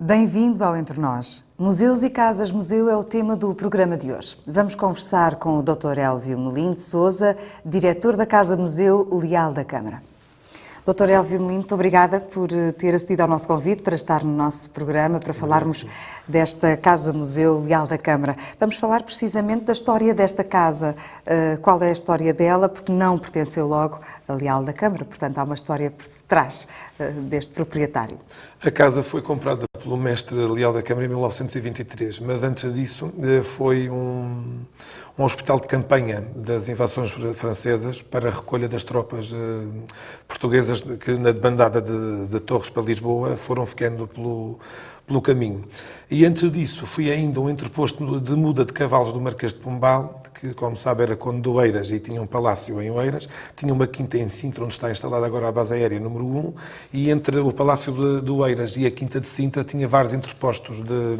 Bem-vindo ao Entre Nós. Museus e Casas Museu é o tema do programa de hoje. Vamos conversar com o Dr. Elvio Melim de Sousa, diretor da Casa Museu Leal da Câmara. Dr. Elvio Melim, muito obrigada por ter acedido ao nosso convite para estar no nosso programa, para falarmos desta Casa Museu Leal da Câmara. Vamos falar precisamente da história desta casa, qual é a história dela, porque não pertenceu logo a Leal da Câmara, portanto há uma história por detrás deste proprietário. A casa foi comprada pelo mestre Leal da Câmara em 1923, mas antes disso foi um hospital de campanha das invasões francesas para a recolha das tropas portuguesas que na debandada de Torres para Lisboa foram ficando pelo caminho. E antes disso foi ainda um entreposto de muda de cavalos do Marquês de Pombal, que, como sabe, era conde de Oeiras e tinha um palácio em Oeiras, tinha uma quinta em Sintra, onde está instalada agora a base aérea número 1, e entre o palácio de Oeiras e a quinta de Sintra tinha vários entrepostos de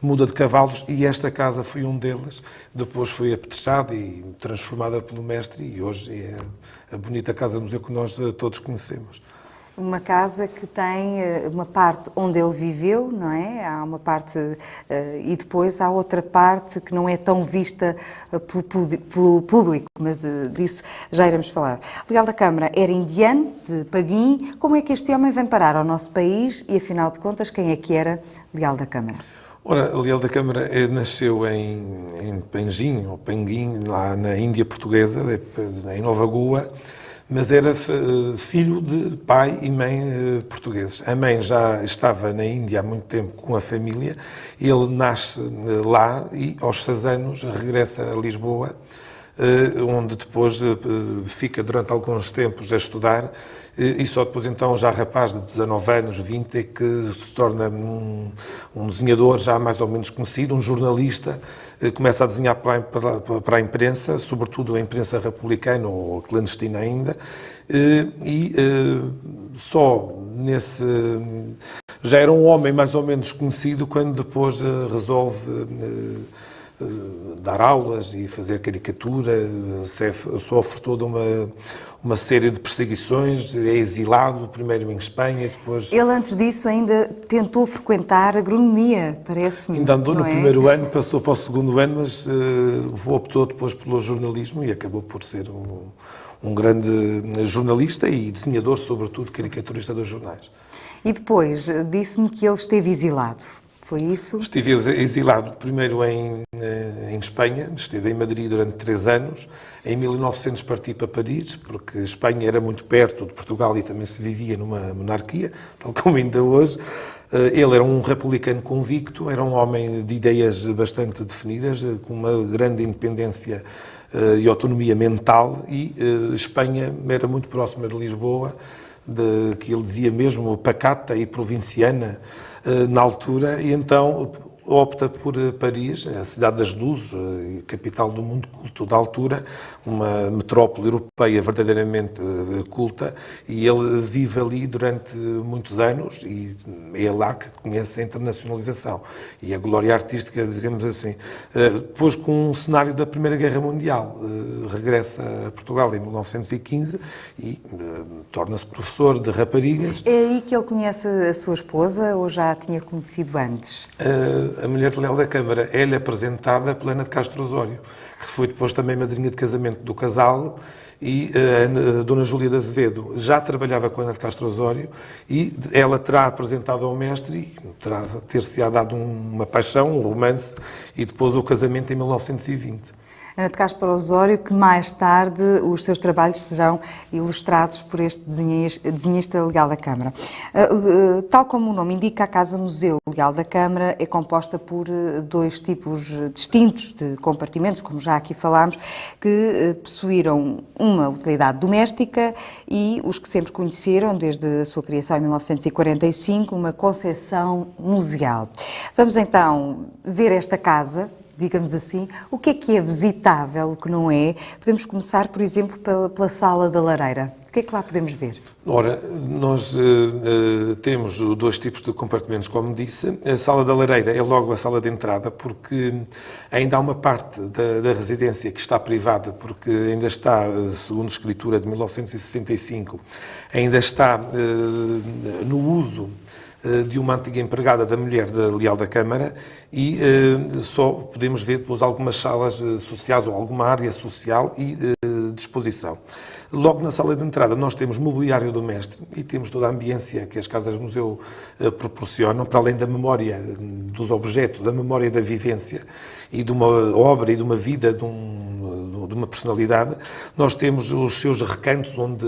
muda de cavalos, e esta casa foi um deles. Depois foi apetrechada e transformada pelo mestre, e hoje é a bonita Casa Museu que nós todos conhecemos. Uma casa que tem uma parte onde ele viveu, não é? Há uma parte e depois há outra parte que não é tão vista pelo público, mas disso já iremos falar. Leal da Câmara era indiano, de Paguim. Como é que este homem vem parar ao nosso país e, afinal de contas, quem é que era Leal da Câmara? Ora, Leal da Câmara nasceu em Panjim, ou Panguim, lá na Índia Portuguesa, em Nova Goa, mas era filho de pai e mãe portugueses. A mãe já estava na Índia há muito tempo com a família, ele nasce lá e aos 6 anos regressa a Lisboa, onde depois fica durante alguns tempos a estudar, e só depois então, já rapaz de 19 anos, 20, é que se torna um desenhador já mais ou menos conhecido, um jornalista, começa a desenhar para a imprensa, sobretudo a imprensa republicana ou clandestina ainda, e só nesse... Já era um homem mais ou menos conhecido quando depois resolve dar aulas e fazer caricatura, sofre toda uma série de perseguições, é exilado, primeiro em Espanha, depois... Ele, antes disso, ainda tentou frequentar agronomia, parece-me. Ainda andou no primeiro ano, passou para o segundo ano, mas optou depois pelo jornalismo e acabou por ser um grande jornalista e desenhador, sobretudo, caricaturista dos jornais. E depois disse-me que ele esteve exilado. Foi isso? Estive exilado primeiro em Espanha, esteve em Madrid durante 3 anos. Em 1900 parti para Paris, porque Espanha era muito perto de Portugal e também se vivia numa monarquia, tal como ainda hoje. Ele era um republicano convicto, era um homem de ideias bastante definidas, com uma grande independência e autonomia mental, e Espanha era muito próxima de Lisboa, que ele dizia mesmo pacata e provinciana na altura, e então opta por Paris, a cidade das luzes, capital do mundo culto da altura, uma metrópole europeia verdadeiramente culta, e ele vive ali durante muitos anos e é lá que conhece a internacionalização e a glória artística, dizemos assim. Depois, com o cenário da Primeira Guerra Mundial, regressa a Portugal em 1915 e torna-se professor de raparigas. É aí que ele conhece a sua esposa ou já a tinha conhecido antes? A mulher de Leal da Câmara é-lhe apresentada pela Ana de Castro Osório, que foi depois também madrinha de casamento do casal, e a Dona Júlia de Azevedo já trabalhava com a Ana de Castro Osório, e ela terá apresentado ao mestre, e ter-se-á dado uma paixão, um romance, e depois o casamento em 1920. Ana de Castro Osório, que mais tarde os seus trabalhos serão ilustrados por este desenhista Leal da Câmara. Tal como o nome indica, a Casa Museu Leal da Câmara é composta por 2 tipos distintos de compartimentos, como já aqui falámos, que possuíram uma utilidade doméstica e os que sempre conheceram, desde a sua criação em 1945, uma concepção museal. Vamos então ver esta casa, digamos assim. O que é visitável, o que não é? Podemos começar, por exemplo, pela Sala da Lareira. O que é que lá podemos ver? Ora, nós temos 2 tipos de compartimentos, como disse. A Sala da Lareira é logo a sala de entrada, porque ainda há uma parte da residência que está privada, porque ainda está, segundo a escritura de 1965, ainda está no uso de uma antiga empregada da mulher da Leal da Câmara e só podemos ver depois algumas salas sociais ou alguma área social e de exposição. Logo na sala de entrada nós temos mobiliário do mestre e temos toda a ambiência que as casas-museu proporcionam, para além da memória dos objetos, da memória da vivência e de uma obra e de uma vida de uma personalidade. Nós temos os seus recantos onde